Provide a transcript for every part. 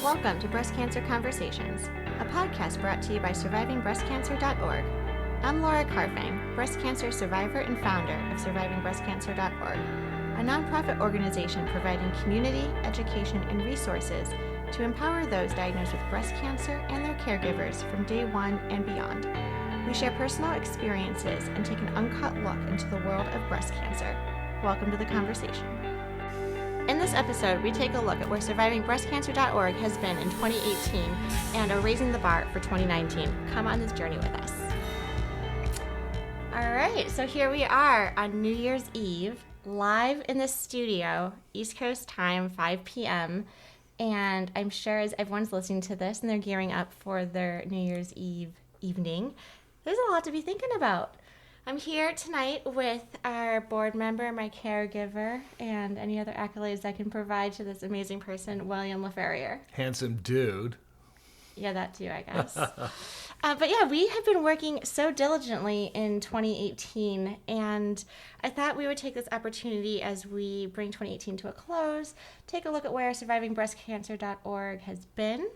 Welcome to Breast Cancer Conversations, a podcast brought to you by SurvivingBreastCancer.org. I'm Laura Carfang, breast cancer survivor and founder of SurvivingBreastCancer.org, a nonprofit organization providing community, education, and resources to empower those diagnosed with breast cancer and their caregivers from day one and beyond. We share personal experiences and take an uncut look into the world of breast cancer. Welcome to the conversation. In this episode, we take a look at where SurvivingBreastCancer.org has been in 2018 and are raising the bar for 2019. Come on this journey with us. All right, so here we are on New Year's Eve, live in the studio, East Coast time, 5 p.m. And I'm sure as everyone's listening to this and they're gearing up for their New Year's Eve evening, there's a lot to be thinking about. I'm here tonight with our board member, my caregiver, and any other accolades I can provide to this amazing person, William LaFerrier. Handsome dude. Yeah, that too, I guess. But yeah, we have been working so diligently in 2018, and I thought we would take this opportunity as we bring 2018 to a close, take a look at where SurvivingBreastCancer.org has been,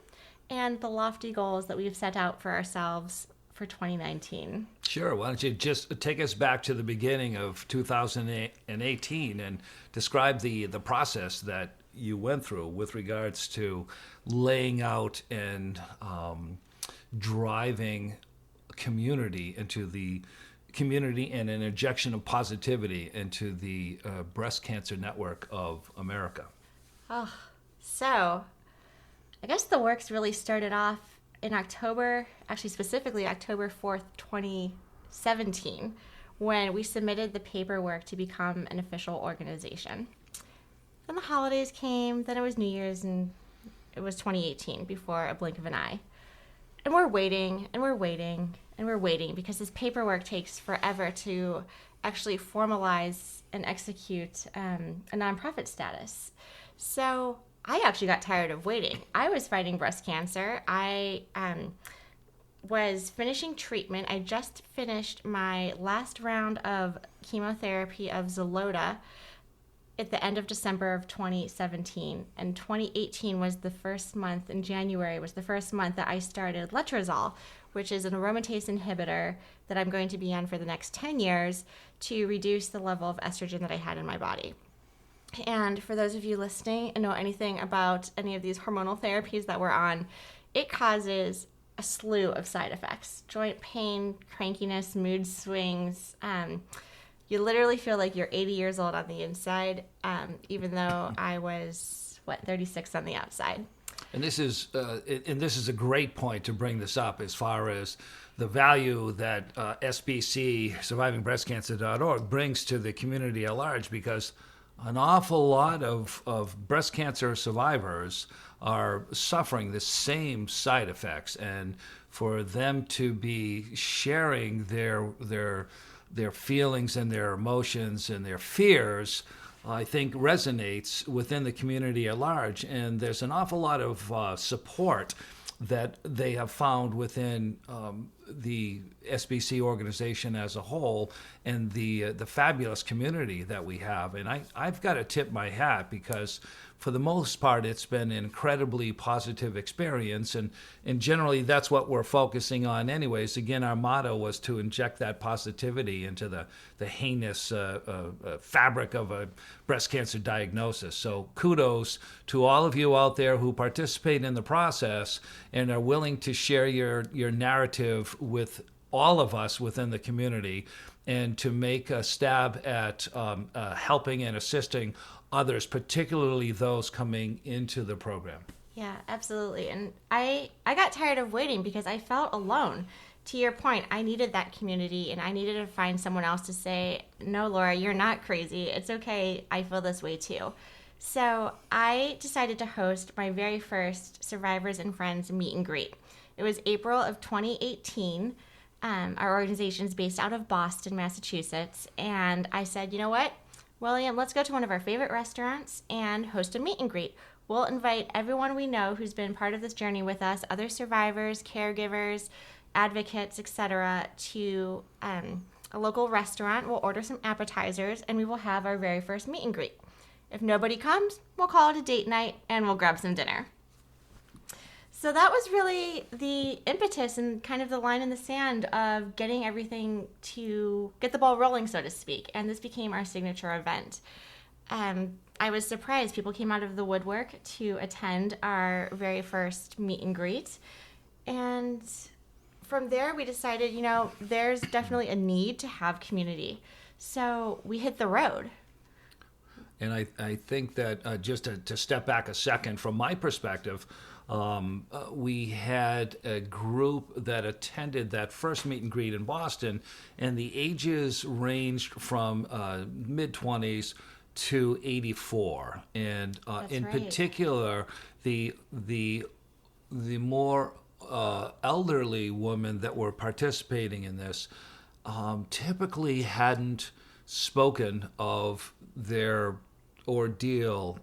and the lofty goals that we've set out for ourselves for 2019. Sure. Why don't you just take us back to the beginning of 2018 and describe the process that you went through with regards to laying out and driving community into the community and an injection of positivity into the breast cancer network of America. Oh, so I guess the works really started off in October, actually specifically October 4th, 2017, when we submitted the paperwork to become an official organization. Then the holidays came, then it was New Year's, and it was 2018 before a blink of an eye. And we're waiting, and we're waiting, and we're waiting because this paperwork takes forever to actually formalize and execute a nonprofit status. So I actually got tired of waiting. I was fighting breast cancer. I was finishing treatment. I just finished my last round of chemotherapy of Xeloda at the end of December of 2017. And 2018 was the first month, in January was the first month that I started letrozole, which is an aromatase inhibitor that I'm going to be on for the next 10 years to reduce the level of estrogen that I had in my body. And for those of you listening and know anything about any of these hormonal therapies that we're on, it causes a slew of side effects: joint pain, crankiness, mood swings. You literally feel like you're 80 years old on the inside, even though I was, 36 on the outside. And this is a great point to bring this up as far as the value that SBC, SurvivingBreastCancer.org, brings to the community at large, because an awful lot of breast cancer survivors are suffering the same side effects, and for them to be sharing their feelings and their emotions and their fears, I think resonates within the community at large. And there's an awful lot of support that they have found within the SBC organization as a whole, and the fabulous community that we have. And I've got to tip my hat, because for the most part it's been an incredibly positive experience, and generally that's what we're focusing on anyways. Again, our motto was to inject that positivity into the heinous fabric of a breast cancer diagnosis. So kudos to all of you out there who participate in the process and are willing to share your narrative with all of us within the community, and to make a stab at helping and assisting others, particularly those coming into the program. Yeah, absolutely. And I got tired of waiting because I felt alone. To your point, I needed that community, and I needed to find someone else to say, no, Laura, you're not crazy. It's okay. I feel this way too. So I decided to host my very first Survivors and Friends meet and greet. It was April of 2018. Our organization is based out of Boston, Massachusetts. And I said, you know what, William, let's go to one of our favorite restaurants and host a meet and greet. We'll invite everyone we know who's been part of this journey with us, other survivors, caregivers, advocates, etc., to a local restaurant. We'll order some appetizers, and we will have our very first meet and greet. If nobody comes, we'll call it a date night, and we'll grab some dinner. So that was really the impetus and kind of the line in the sand of getting everything to get the ball rolling, so to speak. And this became our signature event. I was surprised. People came out of the woodwork to attend our very first meet and greet. And from there, we decided, there's definitely a need to have community. So we hit the road. And I think that just to step back a second, from my perspective, we had a group that attended that first meet and greet in Boston, and the ages ranged from mid-20s to 84. And in right. particular, the more elderly women that were participating in this typically hadn't spoken of their ordeal,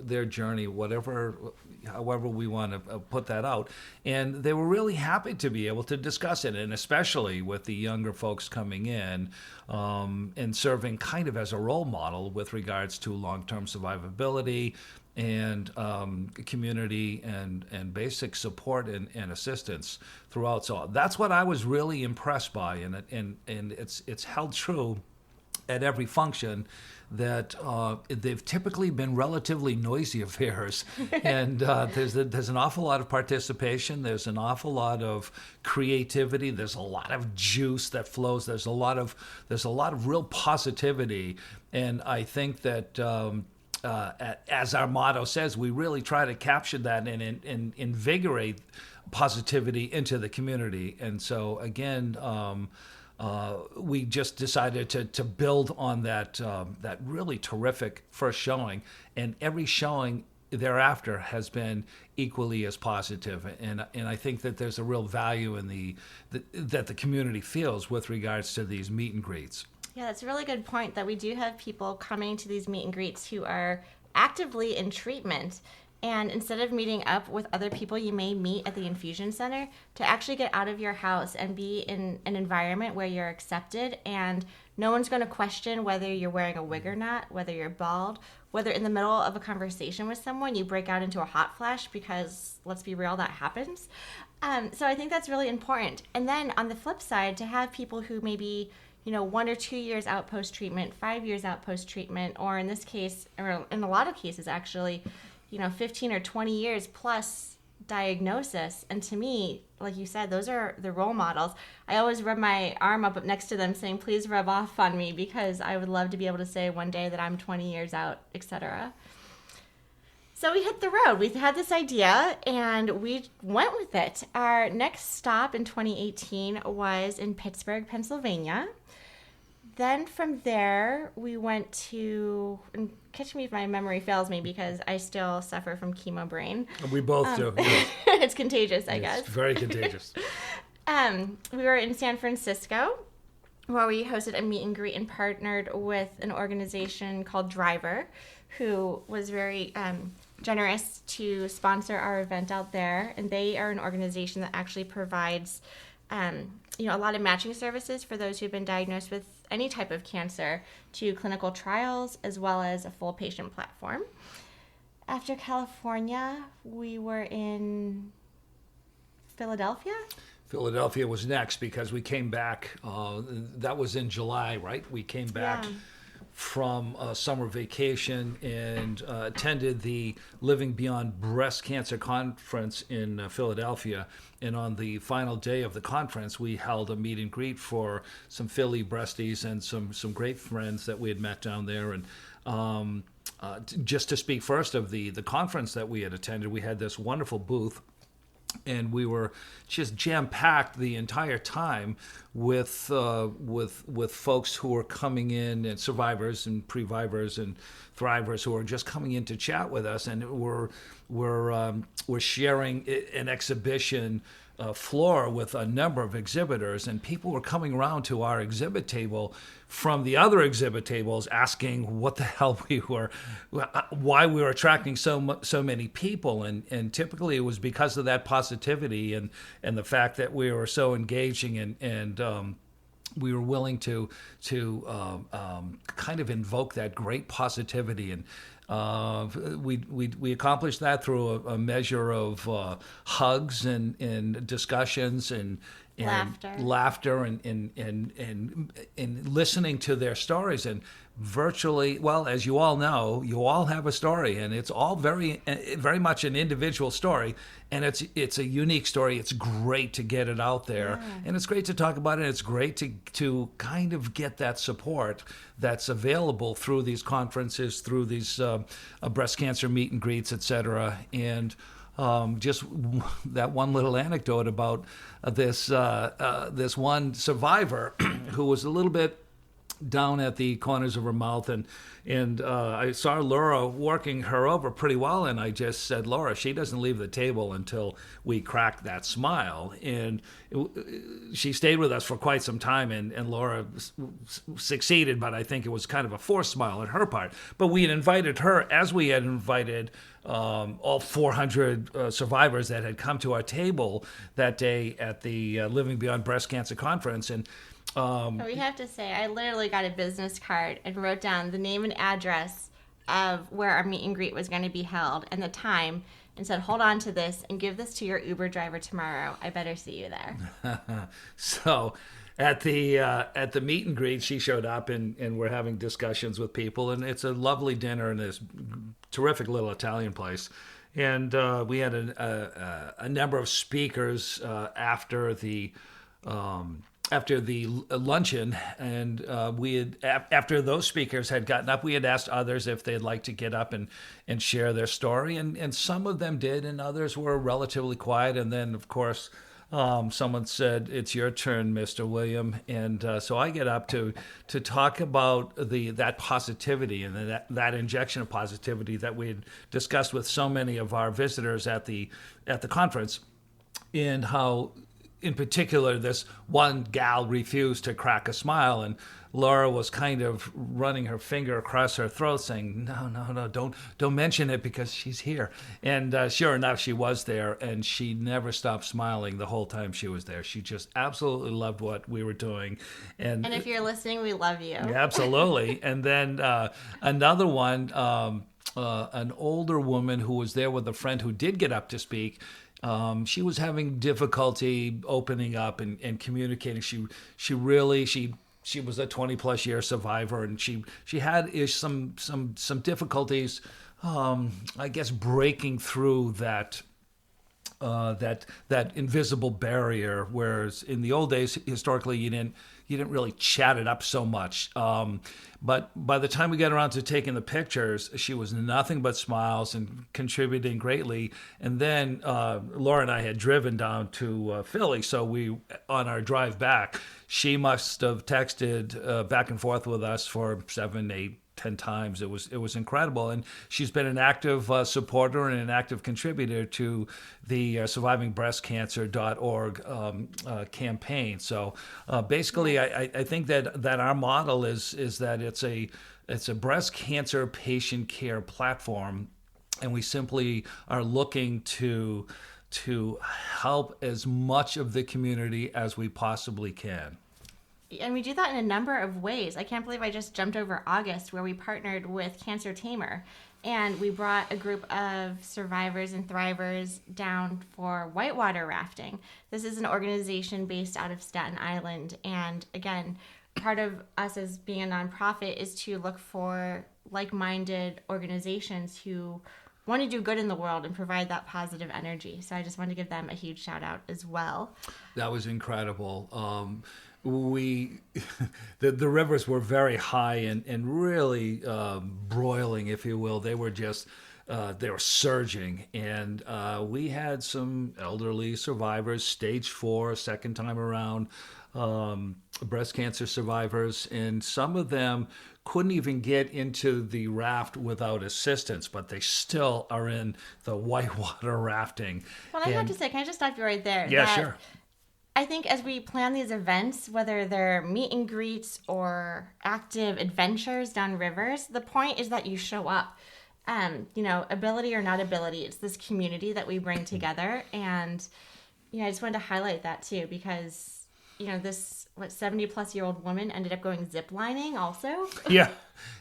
their journey, however we want to put that out. And they were really happy to be able to discuss it, and especially with the younger folks coming in and serving kind of as a role model with regards to long-term survivability and community and basic support and assistance throughout. So that's what I was really impressed by, and it's held true at every function, that they've typically been relatively noisy affairs, and there's an awful lot of participation. There's an awful lot of creativity. There's a lot of juice that flows. There's a lot of real positivity, and I think that as our motto says, we really try to capture that and invigorate positivity into the community. And so again, we just decided to build on that really terrific first showing, and every showing thereafter has been equally as positive. And I think that there's a real value in that the community feels with regards to these meet and greets. Yeah, that's a really good point, that we do have people coming to these meet and greets who are actively in treatment. And instead of meeting up with other people you may meet at the infusion center, to actually get out of your house and be in an environment where you're accepted and no one's going to question whether you're wearing a wig or not, whether you're bald, whether in the middle of a conversation with someone you break out into a hot flash, because let's be real, that happens. So I think that's really important. And then on the flip side, to have people who maybe 1 or 2 years out post-treatment, 5 years out post-treatment, or in this case, or in a lot of cases actually, 15 or 20 years plus diagnosis. And to me, like you said, those are the role models. I always rub my arm up next to them saying, please rub off on me, because I would love to be able to say one day that I'm 20 years out, etc. So we hit the road. We had this idea and we went with it. Our next stop in 2018 was in Pittsburgh, Pennsylvania. Then from there, we went to, and catch me if my memory fails me because I still suffer from chemo brain. We both do. Yeah. It's contagious, I guess. It's very contagious. We were in San Francisco, where we hosted a meet and greet and partnered with an organization called Driver, who was very generous to sponsor our event out there. And they are an organization that actually provides a lot of matching services for those who've been diagnosed with any type of cancer to clinical trials, as well as a full patient platform. After California, we were in Philadelphia. Philadelphia was next because we came back. That was in July, right? We came back from summer vacation and attended the Living Beyond Breast Cancer Conference in Philadelphia. And on the final day of the conference, we held a meet and greet for some Philly breasties and some great friends that we had met down there. And just to speak first of the conference that we had attended, we had this wonderful booth. And we were just jam-packed the entire time with folks who were coming in, and survivors and previvors and thrivers who were just coming in to chat with us, and we're sharing an exhibition floor with a number of exhibitors, and people were coming around to our exhibit table from the other exhibit tables asking what the hell why we were attracting so many people, and typically it was because of that positivity and the fact that we were so engaging and we were willing to kind of invoke that great positivity, and we accomplished that through a measure of hugs and discussions and laughter and listening to their stories. And virtually, well, as you all know, you all have a story, and it's all very much an individual story, and it's a unique story. It's great to get it out there, and it's great to talk about it. It's great to kind of get that support that's available through these conferences, through these breast cancer meet and greets, etc. And just that one little anecdote about this one survivor who was a little bit down at the corners of her mouth, and I saw Laura working her over pretty well, and I just said, Laura, she doesn't leave the table until we crack that smile. And she stayed with us for quite some time, and Laura succeeded, but I think it was kind of a forced smile on her part. But we had invited her, as we had invited all 400 survivors that had come to our table that day at the Living Beyond Breast Cancer Conference. And we have to say, I literally got a business card and wrote down the name and address of where our meet and greet was going to be held and the time, and said, hold on to this and give this to your Uber driver tomorrow. I better see you there. So at the meet and greet, she showed up, and we're having discussions with people, and it's a lovely dinner in this terrific little Italian place. And we had a number of speakers after the luncheon, and we had, after those speakers had gotten up, we had asked others if they'd like to get up and share their story, and some of them did, and others were relatively quiet. And then, of course, someone said, "It's your turn, Mr. William," and so I get up to talk about that positivity and that injection of positivity that we had discussed with so many of our visitors at the conference, and how, in particular, this one gal refused to crack a smile, and Laura was kind of running her finger across her throat, saying, "No, don't mention it because she's here." And sure enough, she was there, and she never stopped smiling the whole time she was there. She just absolutely loved what we were doing. And if you're listening, we love you. Absolutely. And then another one, an older woman who was there with a friend who did get up to speak. She was having difficulty opening up and communicating. She was a 20+ year survivor, and she had some difficulties, I guess, breaking through that invisible barrier. Whereas in the old days, historically, you didn't really chat it up so much. But by the time we got around to taking the pictures, she was nothing but smiles and contributing greatly. And then Laura and I had driven down to Philly, so on our drive back, she must have texted back and forth with us for 7, 8, 10 times. It was incredible, and she's been an active supporter and an active contributor to the survivingbreastcancer.org campaign. So basically, I think that our model is that it's a breast cancer patient care platform, and we simply are looking to help as much of the community as we possibly can. And we do that in a number of ways. I can't believe I just jumped over August, where we partnered with Cancer Tamer, and we brought a group of survivors and thrivers down for whitewater rafting. This is an organization based out of Staten Island, and again, part of us as being a nonprofit is to look for like-minded organizations who want to do good in the world and provide that positive energy. So I just wanted to give them a huge shout out as well. That was incredible. The rivers were very high and really broiling, if you will. They were just they were surging, and we had some elderly survivors, stage 4, second time around, breast cancer survivors, and some of them couldn't even get into the raft without assistance, but they still are in the whitewater rafting. Well, I have to say, can I just stop you right there? Yeah, sure. I think as we plan these events, whether they're meet and greets or active adventures down rivers, the point is that you show up. Ability or not ability, it's this community that we bring together. And, I just wanted to highlight that too, because, this what 70-plus-year-old woman ended up going zip lining also. Yeah,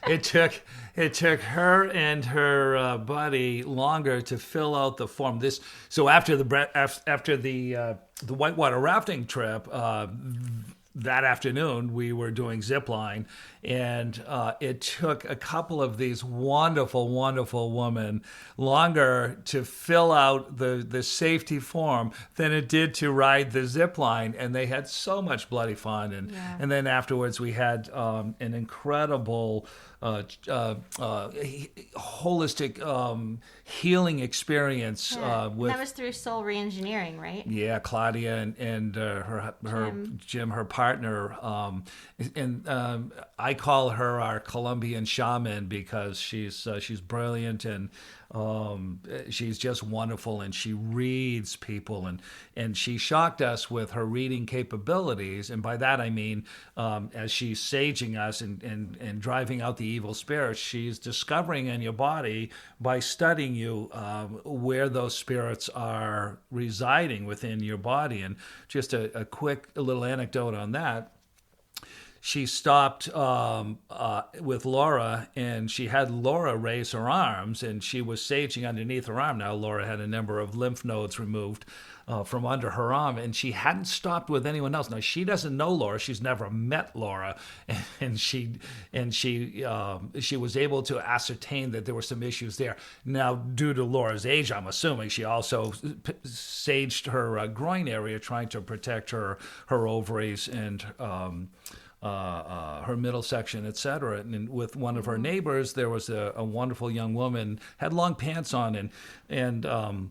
it took her and her buddy longer to fill out the form. So after the whitewater rafting trip. That afternoon, we were doing zip line, and it took a couple of these wonderful, wonderful women longer to fill out the safety form than it did to ride the zip line, and they had so much bloody fun. And then afterwards, we had an incredible holistic healing experience. And that was through Soul Reengineering, right? Yeah, Claudia and her Jim, her partner, and I call her our Colombian shaman because she's brilliant and she's just wonderful, and she reads people, and she shocked us with her reading capabilities, and by that I mean as she's saging us and driving out the evil spirits, she's discovering in your body by studying you where those spirits are residing within your body. And just a quick little anecdote on that. She stopped with Laura, and she had Laura raise her arms, and she was saging underneath her arm. Now, Laura had a number of lymph nodes removed from under her arm, and she hadn't stopped with anyone else. Now, she doesn't know Laura; she's never met Laura, and she was able to ascertain that there were some issues there. Now, due to Laura's age, I'm assuming she also saged her groin area, trying to protect her ovaries and her middle section, etc. And with one of her neighbors, there was a wonderful young woman, had long pants on, and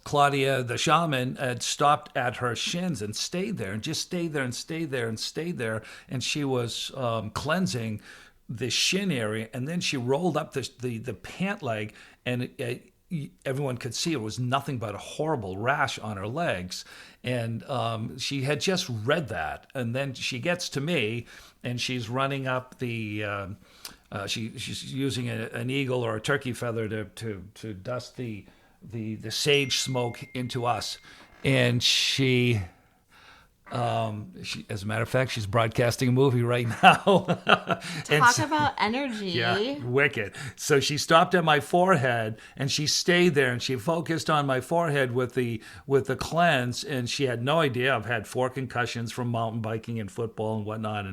Claudia, the shaman, had stopped at her shins and stayed there, and just stayed there and stayed there and stayed there, and she was cleansing the shin area, and then she rolled up the pant leg, and everyone could see it was nothing but a horrible rash on her legs. And she had just read that. And then she gets to me, and she's running up the, she's using an eagle or a turkey feather to dust the sage smoke into us. And she, as a matter of fact, she's broadcasting a movie right now. Talk about energy. Yeah, wicked. So she stopped at my forehead, and she stayed there, and she focused on my forehead with the cleanse, and she had no idea. I've had 4 concussions from mountain biking and football and whatnot,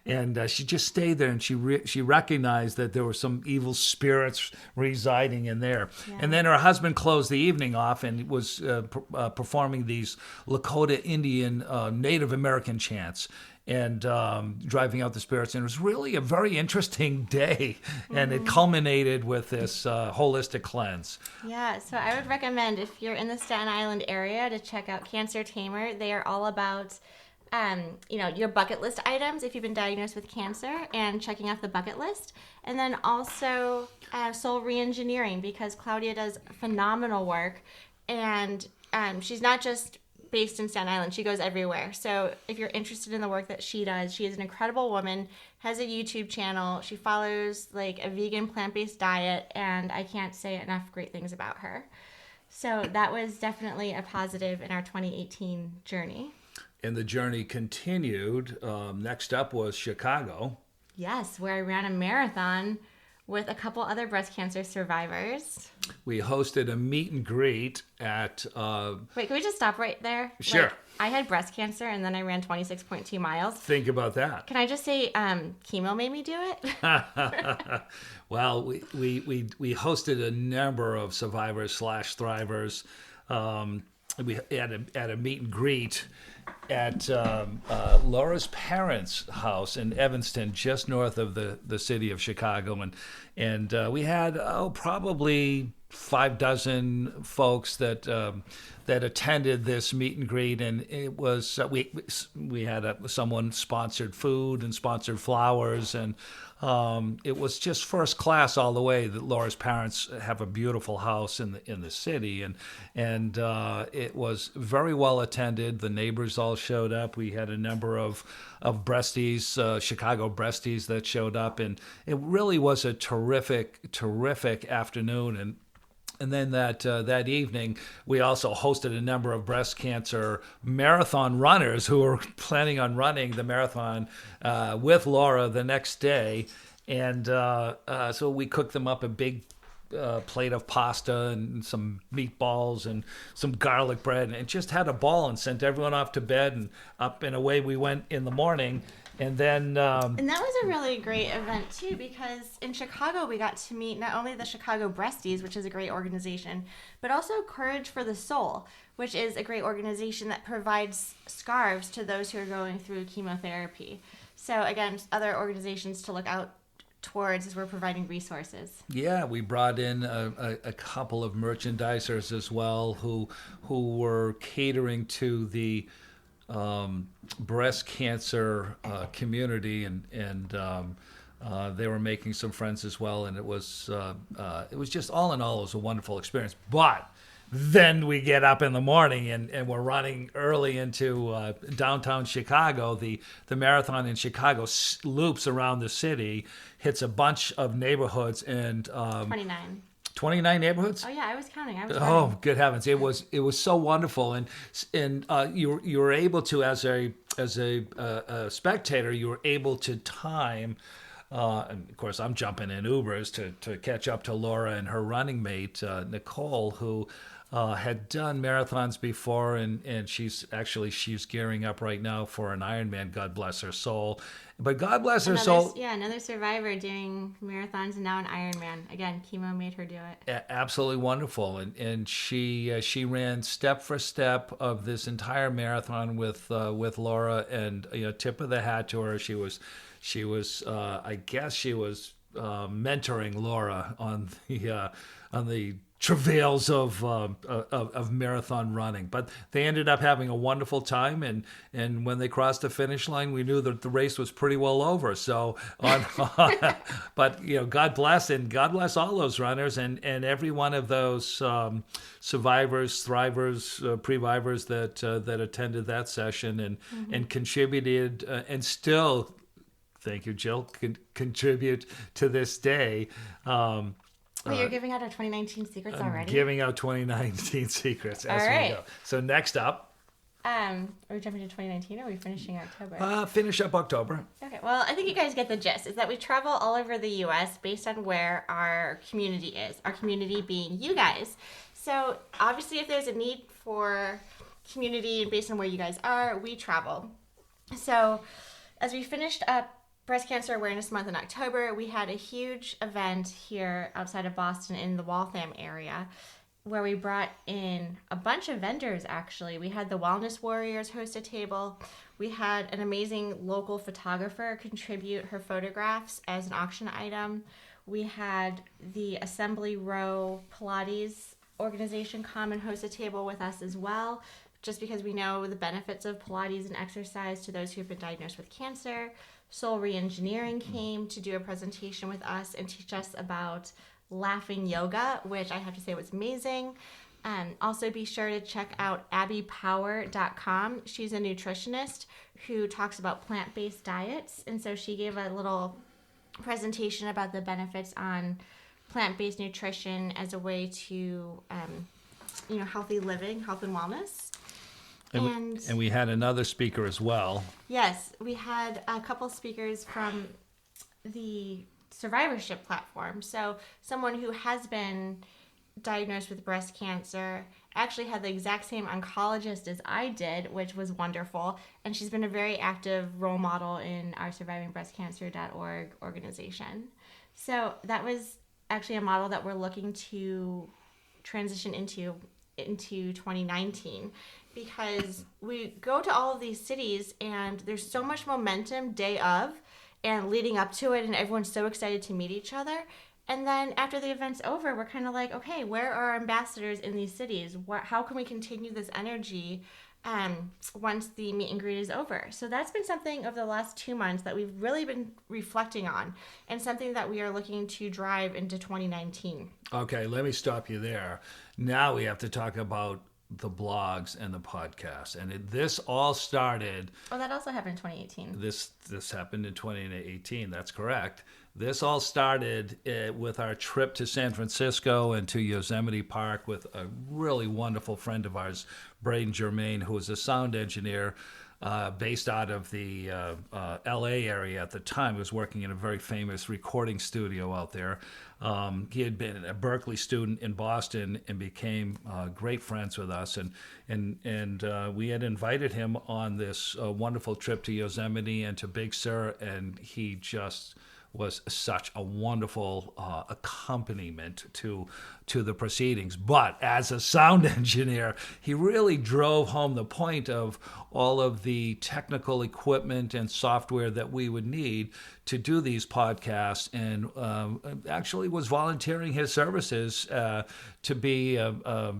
and she just stayed there, and she recognized that there were some evil spirits residing in there. Yeah. And then her husband closed the evening off and was performing these Lakota Indian Native American chants and driving out the spirits. And it was really a very interesting day. And it culminated with this holistic cleanse. Yeah, so I would recommend, if you're in the Staten Island area, to check out Cancer Tamer. They are all about your bucket list items if you've been diagnosed with cancer, and checking off the bucket list. And then also Soul Reengineering, because Claudia does phenomenal work. And she's not just based in Staten Island. She goes everywhere. So if you're interested in the work that she does, she is an incredible woman, has a YouTube channel. She follows like a vegan plant-based diet, and I can't say enough great things about her. So that was definitely a positive in our 2018 journey. And the journey continued. Next up was Chicago. Yes, where I ran a marathon with a couple other breast cancer survivors. We hosted a meet and greet at... Wait, can we just stop right there? Sure. Like, I had breast cancer, and then I ran 26.2 miles. Think about that. Can I just say chemo made me do it? Well, we hosted a number of survivors/thrivers. We had a meet and greet at Laura's parents' house in Evanston, just north of the city of Chicago, and we had probably 6 folks that attended this meet and greet, and it was we had someone sponsored food and sponsored flowers, and it was just first class all the way. That Laura's parents have a beautiful house in the city, and it was very well attended. The neighbors all showed up. We had a number of breasties, Chicago breasties that showed up, and it really was a terrific afternoon. And And then that evening, we also hosted a number of breast cancer marathon runners who were planning on running the marathon with Laura the next day. And so we cooked them up a big plate of pasta and some meatballs and some garlic bread, and just had a ball and sent everyone off to bed, and up and away we went in the morning. And then and that was a really great event too, because in Chicago we got to meet not only the Chicago Breasties, which is a great organization, but also Courage for the Soul, which is a great organization that provides scarves to those who are going through chemotherapy. So again, other organizations to look out towards as we're providing resources. Yeah, we brought in a couple of merchandisers as well who were catering to the breast cancer community, and they were making some friends as well, and it was just, all in all, it was a wonderful experience. But then we get up in the morning and we're running early into downtown Chicago. The marathon in Chicago loops around the city, hits a bunch of neighborhoods, and 29 neighborhoods. Oh yeah, I was counting. Oh, good heavens! It was so wonderful, and you were able to, as a spectator, you were able to time. And of course, I'm jumping in Ubers to catch up to Laura and her running mate Nicole, who had done marathons before, and she's gearing up right now for an Ironman. God bless her soul. But God bless her soul. Yeah, another survivor doing marathons and now an Ironman. Again, chemo made her do it. Absolutely wonderful, and she ran step for step of this entire marathon with Laura, and tip of the hat to her. She was I guess she was mentoring Laura on the travails of marathon running. But they ended up having a wonderful time, and when they crossed the finish line, we knew that the race was pretty well over. So but God bless all those runners, and every one of those survivors, thrivers, previvors that attended that session and contributed, and still, thank you, Jill, contribute to this day. Wait, you're giving out our 2019 secrets already? Giving out 2019 secrets as All right. we go. So next up. Are we jumping to 2019 or are we finishing October? Finish up October. Okay, well, I think you guys get the gist, is that we travel all over the U.S. based on where our community is, our community being you guys. So obviously if there's a need for community based on where you guys are, we travel. So as we finished up Breast Cancer Awareness Month in October, we had a huge event here outside of Boston in the Waltham area where we brought in a bunch of vendors, actually. We had the Wellness Warriors host a table. We had an amazing local photographer contribute her photographs as an auction item. We had the Assembly Row Pilates organization come and host a table with us as well, just because we know the benefits of Pilates and exercise to those who have been diagnosed with cancer. Soul Reengineering came to do a presentation with us and teach us about laughing yoga, which I have to say was amazing. Also be sure to check out abbypower.com. She's a nutritionist who talks about plant-based diets, and so she gave a little presentation about the benefits on plant-based nutrition as a way to healthy living, health and wellness. And we had another speaker as well. Yes, we had a couple speakers from the survivorship platform. So someone who has been diagnosed with breast cancer actually had the exact same oncologist as I did, which was wonderful. And she's been a very active role model in our survivingbreastcancer.org organization. So that was actually a model that we're looking to transition into 2019. Because we go to all of these cities and there's so much momentum day of and leading up to it, and everyone's so excited to meet each other. And then after the event's over, we're kind of like, okay, where are our ambassadors in these cities? How can we continue this energy once the meet and greet is over? So that's been something over the last 2 months that we've really been reflecting on, and something that we are looking to drive into 2019. Okay, let me stop you there. Now we have to talk about the blogs and the podcasts. And this all started. Oh, that also happened in 2018. This happened in 2018. That's correct. This all started with our trip to San Francisco and to Yosemite Park with a really wonderful friend of ours, Braden Germain, who was a sound engineer based out of the L.A. area at the time. He was working in a very famous recording studio out there. He had been a Berkeley student in Boston and became great friends with us. And we had invited him on this wonderful trip to Yosemite and to Big Sur, and he just was such a wonderful accompaniment to the proceedings. But as a sound engineer, he really drove home the point of all of the technical equipment and software that we would need to do these podcasts, and actually was volunteering his services to be a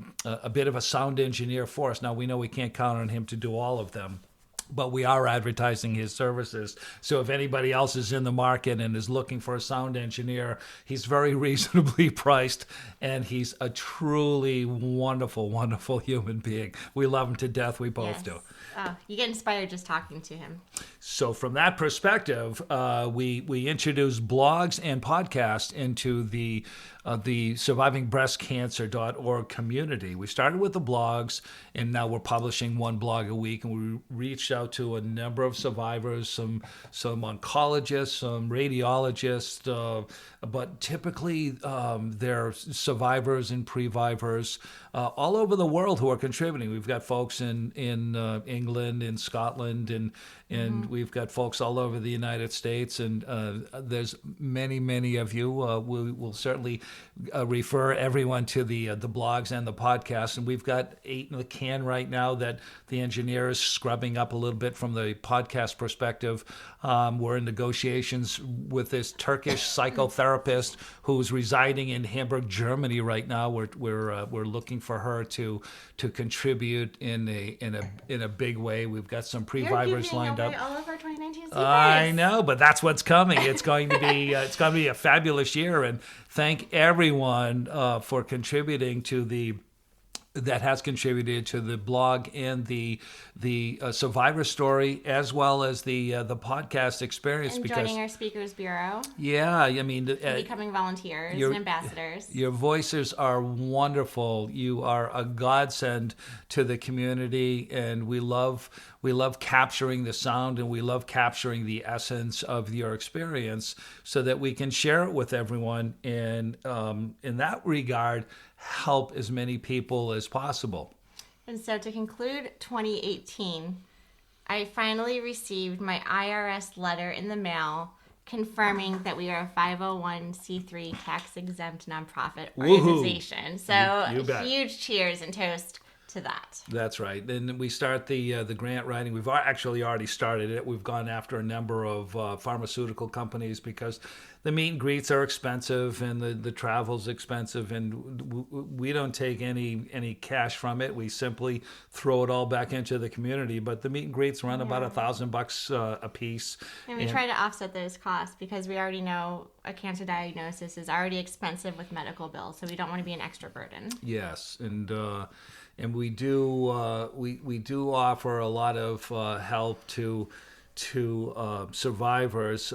bit of a sound engineer for us. Now, we know we can't count on him to do all of them, but we are advertising his services. So if anybody else is in the market and is looking for a sound engineer, he's very reasonably priced, and he's a truly wonderful, wonderful human being. We love him to death. We both do. Oh, you get inspired just talking to him. So from that perspective, we introduced blogs and podcasts into the survivingbreastcancer.org community. We started with the blogs, and now we're publishing one blog a week, and we reached out to a number of survivors, some oncologists, some radiologists, but typically they're survivors and previvors all over the world who are contributing. We've got folks in England, in Scotland, and we've got folks all over the United States, and there's many of you. We will certainly refer everyone to the blogs and the podcasts, and we've got 8 in the can right now that the engineer is scrubbing up a little bit from the podcast perspective. We're in negotiations with this Turkish psychotherapist who's residing in Hamburg, Germany right now. We're looking for her to contribute in a big way. We've got some previvors lined up. All of our 2019 secrets. I know, but that's what's coming. It's going to be a fabulous year, and thank everyone for contributing to the blog and the survivor story, as well as the podcast experience. And joining our Speakers Bureau. Yeah, I mean, becoming volunteers and ambassadors. Your voices are wonderful. You are a godsend to the community, and we love capturing the sound, and we love capturing the essence of your experience so that we can share it with everyone, and in that regard, help as many people as possible. And so to conclude 2018, I finally received my IRS letter in the mail confirming that we are a 501c3 tax-exempt nonprofit organization. So you bet. Huge cheers and toast to that. That's right. Then we start the grant writing. We've actually already started it. We've gone after a number of pharmaceutical companies because the meet and greets are expensive and the travel's expensive, and we don't take any cash from it. We simply throw it all back into the community. But the meet and greets run about $1,000 a piece. And we try to offset those costs because we already know a cancer diagnosis is already expensive with medical bills, so we don't want to be an extra burden. Yes, and we do offer a lot of help to survivors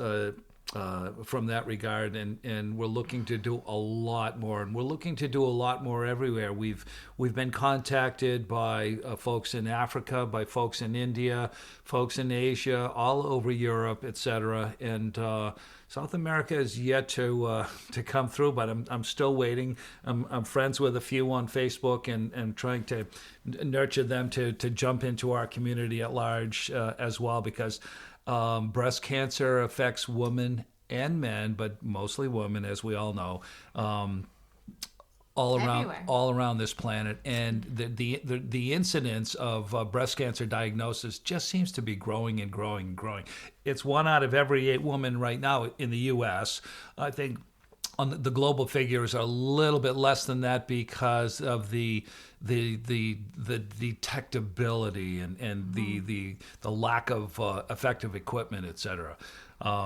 from that regard, and we're looking to do a lot more, and we're looking to do a lot more everywhere. We've been contacted by folks in Africa, by folks in India, folks in Asia, all over Europe, etc. And South America is yet to come through, but I'm still waiting. I'm friends with a few on Facebook and trying to nurture them to jump into our community at large as well, because breast cancer affects women and men, but mostly women, as we all know, all around this planet. And the incidence of breast cancer diagnosis just seems to be growing and growing and growing. It's 1 out of every 8 women right now in the U.S. I think on the global figures are a little bit less than that because of the detectability and the lack of effective equipment, etc.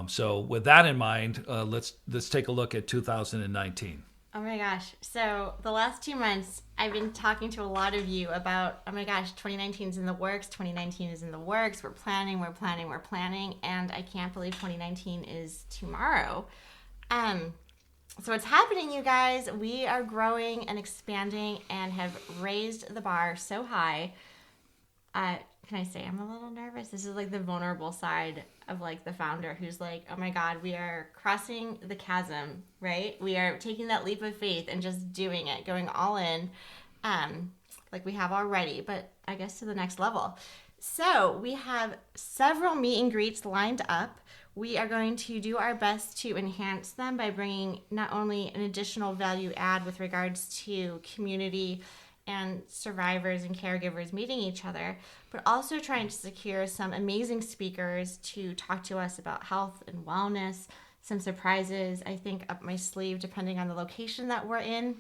So with that in mind, let's take a look at 2019. Oh my gosh. So the last 2 months, I've been talking to a lot of you about, oh my gosh, 2019 is in the works. 2019 is in the works. We're planning. And I can't believe 2019 is tomorrow. So what's happening, you guys? We are growing and expanding and have raised the bar so high. Can I say I'm a little nervous? This is like the vulnerable side of like the founder who's like, oh my God, we are crossing the chasm, right? We are taking that leap of faith and just doing it, going all in, like we have already, but I guess to the next level. So we have several meet and greets lined up. We are going to do our best to enhance them by bringing not only an additional value add with regards to community and survivors and caregivers meeting each other, but also trying to secure some amazing speakers to talk to us about health and wellness, some surprises, I think, up my sleeve, depending on the location that we're in.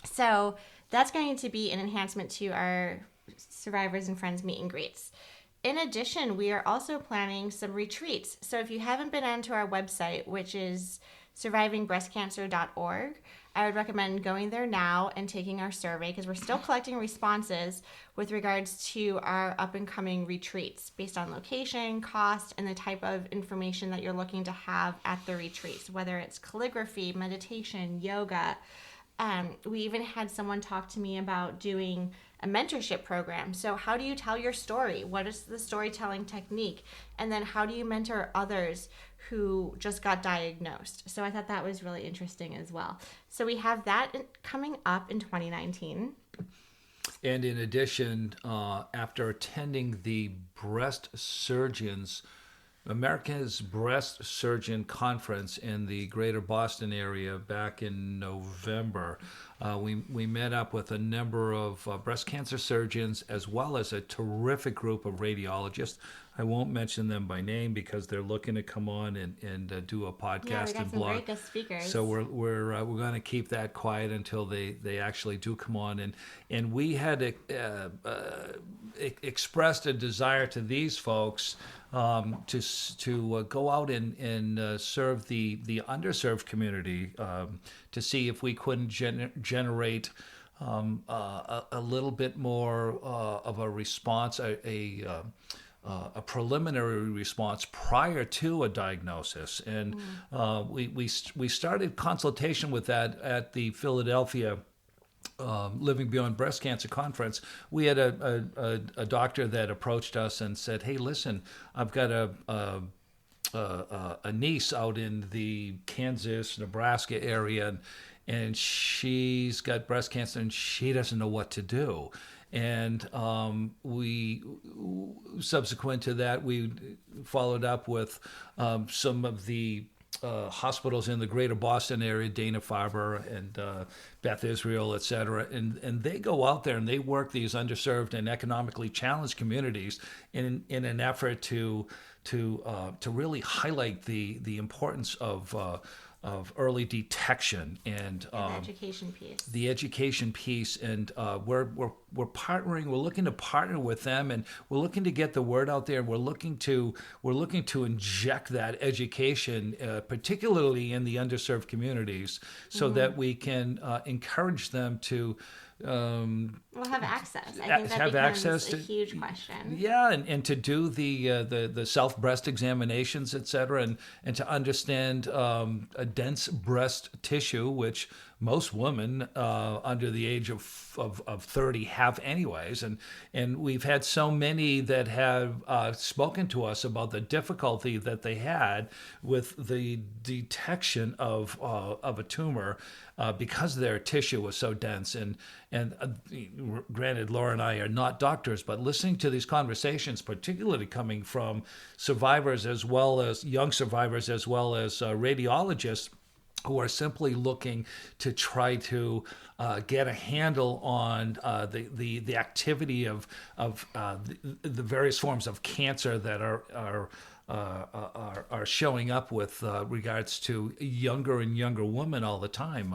So that's going to be an enhancement to our Survivors and Friends meet and greets. In addition, we are also planning some retreats. So if you haven't been onto our website, which is survivingbreastcancer.org, I would recommend going there now and taking our survey because we're still collecting responses with regards to our up and coming retreats based on location, cost, and the type of information that you're looking to have at the retreats, whether it's calligraphy, meditation, yoga. We even had someone talk to me about doing a mentorship program. So how do you tell your story? What is the storytelling technique? And then how do you mentor others who just got diagnosed? So I thought that was really interesting as well. So we have that coming up in 2019. And in addition, after attending the America's Breast Surgeon Conference in the greater Boston area back in November, we met up with a number of breast cancer surgeons as well as a terrific group of radiologists. I won't mention them by name because they're looking to come on and do a podcast and blog. Great guest speakers. So we're going to keep that quiet until they actually do come on. And we had expressed a desire to these folks to go out and serve the underserved community, to see if we couldn't generate a little bit more of a response, a preliminary response prior to a diagnosis. And we started consultation with that at the Philadelphia Living Beyond Breast Cancer Conference. We had a doctor that approached us and said, hey, listen, I've got a niece out in the Kansas, Nebraska area, and she's got breast cancer and she doesn't know what to do. And we, subsequent to that, we followed up with some of the hospitals in the greater Boston area, Dana-Farber and Beth Israel, et cetera. And they go out there and they work these underserved and economically challenged communities in an effort to really highlight the importance of early detection and the education piece. The education piece, and we're partnering. We're looking to partner with them, and we're looking to get the word out there. We're looking to inject that education, particularly in the underserved communities, so that we can encourage them to. Have access. I think that have becomes access a huge question. Yeah, and to do the self breast examinations, et cetera, and to understand a dense breast tissue, which most women under the age of 30 have anyways, and we've had so many that have spoken to us about the difficulty that they had with the detection of a tumor because their tissue was so dense. And granted, Laura and I are not doctors, but listening to these conversations, particularly coming from survivors as well as young survivors as well as radiologists, who are simply looking to try to get a handle on the activity of the various forms of cancer that are showing up with regards to younger and younger women all the time.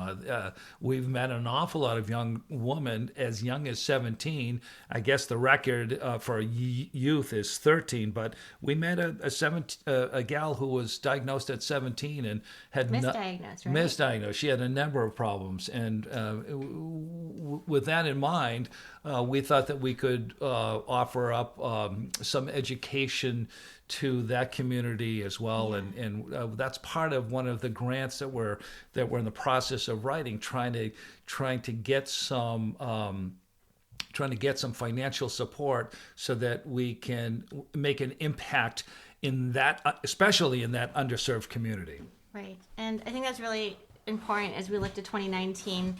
We've met an awful lot of young women as young as 17. I guess the record for youth is 13, but we met a gal who was diagnosed at 17 and had misdiagnosed, right? Misdiagnosed. She had a number of problems, and with that in mind, we thought that we could offer up some education to that community as well, and that's part of one of the grants that we're in the process of writing, trying to get some financial support so that we can make an impact in that, especially in that underserved community. Right, and I think that's really important as we look to 2019.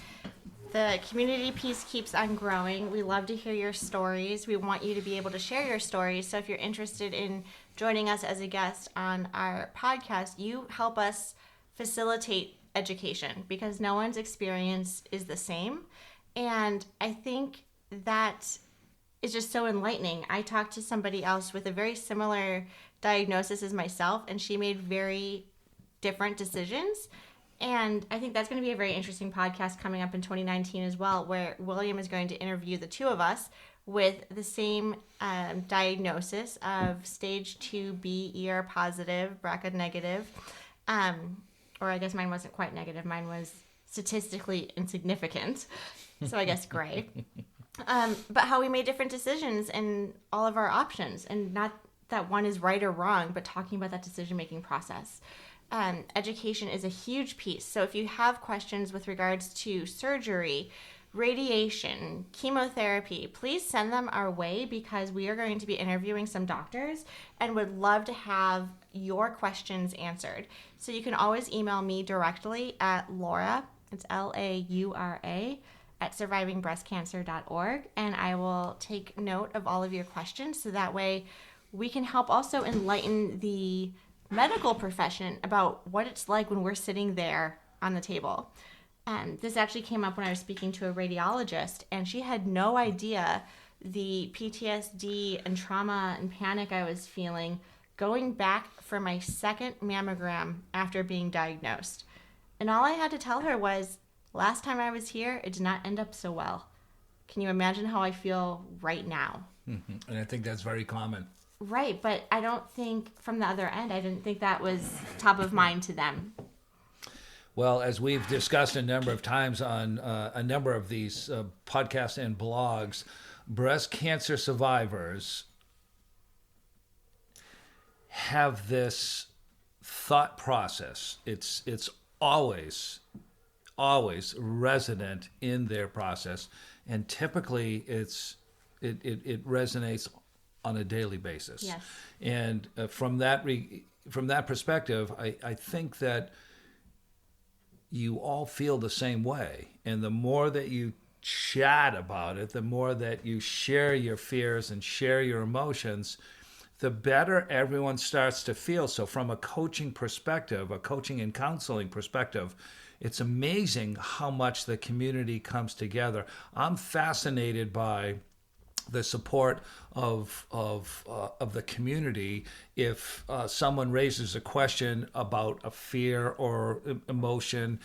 The community piece keeps on growing. We love to hear your stories. We want you to be able to share your stories. So if you're interested in joining us as a guest on our podcast, you help us facilitate education because no one's experience is the same. And I think that is just so enlightening. I talked to somebody else with a very similar diagnosis as myself, and she made very different decisions. And I think that's going to be a very interesting podcast coming up in 2019 as well, where William is going to interview the two of us with the same diagnosis of stage 2B ER positive, BRCA negative. Or I guess mine wasn't quite negative. Mine was statistically insignificant. So I guess gray. But how we made different decisions in all of our options, and not that one is right or wrong, but talking about that decision-making process. Education is a huge piece. So if you have questions with regards to surgery, radiation, chemotherapy, please send them our way because we are going to be interviewing some doctors and would love to have your questions answered. So you can always email me directly at Laura, it's Laura, at survivingbreastcancer.org, and I will take note of all of your questions so that way we can help also enlighten the medical profession about what it's like when we're sitting there on the table. This actually came up when I was speaking to a radiologist, and she had no idea the PTSD and trauma and panic I was feeling going back for my second mammogram after being diagnosed. And all I had to tell her was, last time I was here, it did not end up so well. Can you imagine how I feel right now? Mm-hmm. And I think that's very common. Right, but I don't think from the other end, I didn't think that was top of mind to them. Well, as we've discussed a number of times on a number of these podcasts and blogs, breast cancer survivors have this thought process. It's always resident in their process, and typically it resonates on a daily basis. Yes. And from that perspective, I think that you all feel the same way. And the more that you chat about it, the more that you share your fears and share your emotions, the better everyone starts to feel. So from a coaching perspective, a coaching and counseling perspective, it's amazing how much the community comes together. I'm fascinated by the support of the community if someone raises a question about a fear or emotion,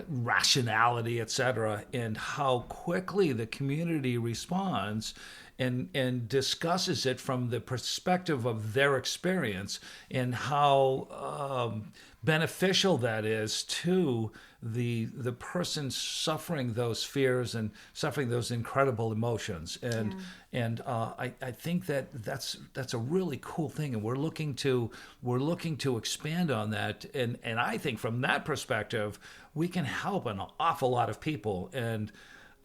rationality, etc., and how quickly the community responds and discusses it from the perspective of their experience and how beneficial that is to the person suffering those fears and suffering those incredible emotions. And I think that's a really cool thing, and we're looking to expand on that. And I think from that perspective, we can help an awful lot of people. And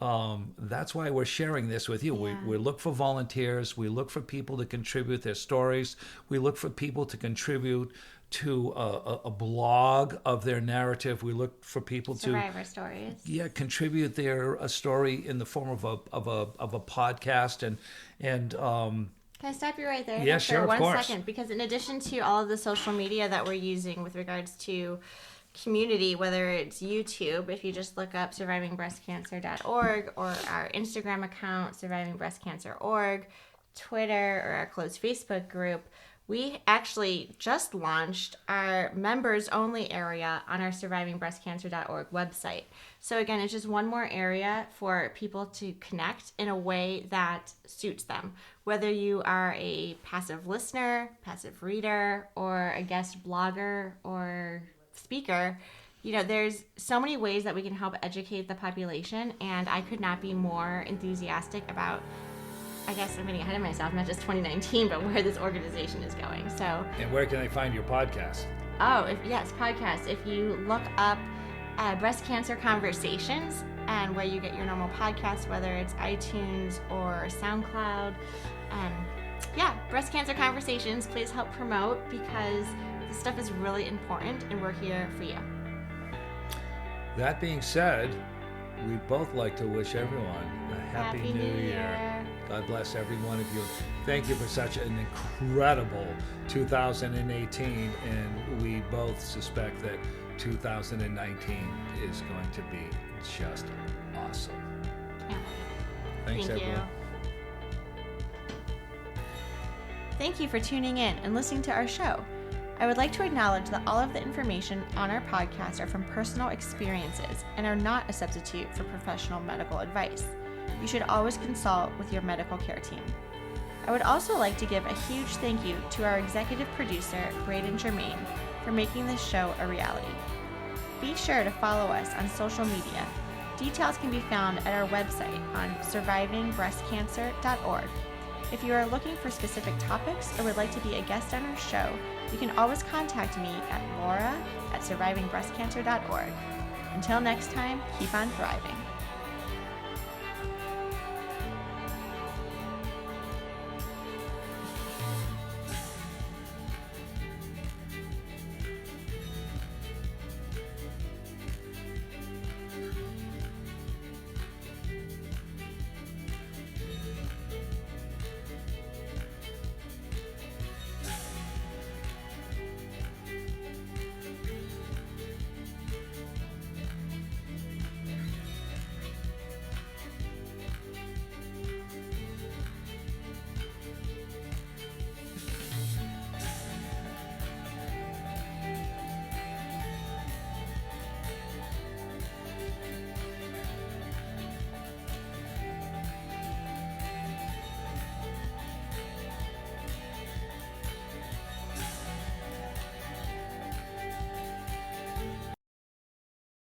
that's why we're sharing this with you. Yeah. We look for volunteers. We look for people to contribute their stories. We look for people to contribute to a blog of their narrative. We look for people Survivor stories. Yeah, contribute a story in the form of a podcast and Can I stop you right there? Yeah, sure, of course. 1 second, because in addition to all of the social media that we're using with regards to community, whether it's YouTube, if you just look up survivingbreastcancer.org, or our Instagram account, survivingbreastcancer.org, Twitter, or our closed Facebook group, we actually just launched our members only area on our survivingbreastcancer.org website. So again, it's just one more area for people to connect in a way that suits them. Whether you are a passive listener, passive reader, or a guest blogger or speaker, there's so many ways that we can help educate the population, and I could not be more enthusiastic about, I guess I'm getting ahead of myself, not just 2019, but where this organization is going. So, And where can they find your podcast? Podcast. If you look up Breast Cancer Conversations, and where you get your normal podcasts, whether it's iTunes or SoundCloud, Breast Cancer Conversations, please help promote, because this stuff is really important, and we're here for you. That being said, we'd both like to wish everyone a happy New Year. God bless every one of you. Thank you for such an incredible 2018, and we both suspect that 2019 is going to be just awesome. Yeah. Thanks, Thank everyone. you. Thank you for tuning in and listening to our show. I would like to acknowledge that all of the information on our podcast are from personal experiences and are not a substitute for professional medical advice. You should always consult with your medical care team. I would also like to give a huge thank you to our executive producer, Braden Germain, for making this show a reality. Be sure to follow us on social media. Details can be found at our website on survivingbreastcancer.org. If you are looking for specific topics or would like to be a guest on our show, you can always contact me at laura@survivingbreastcancer.org. Until next time, keep on thriving.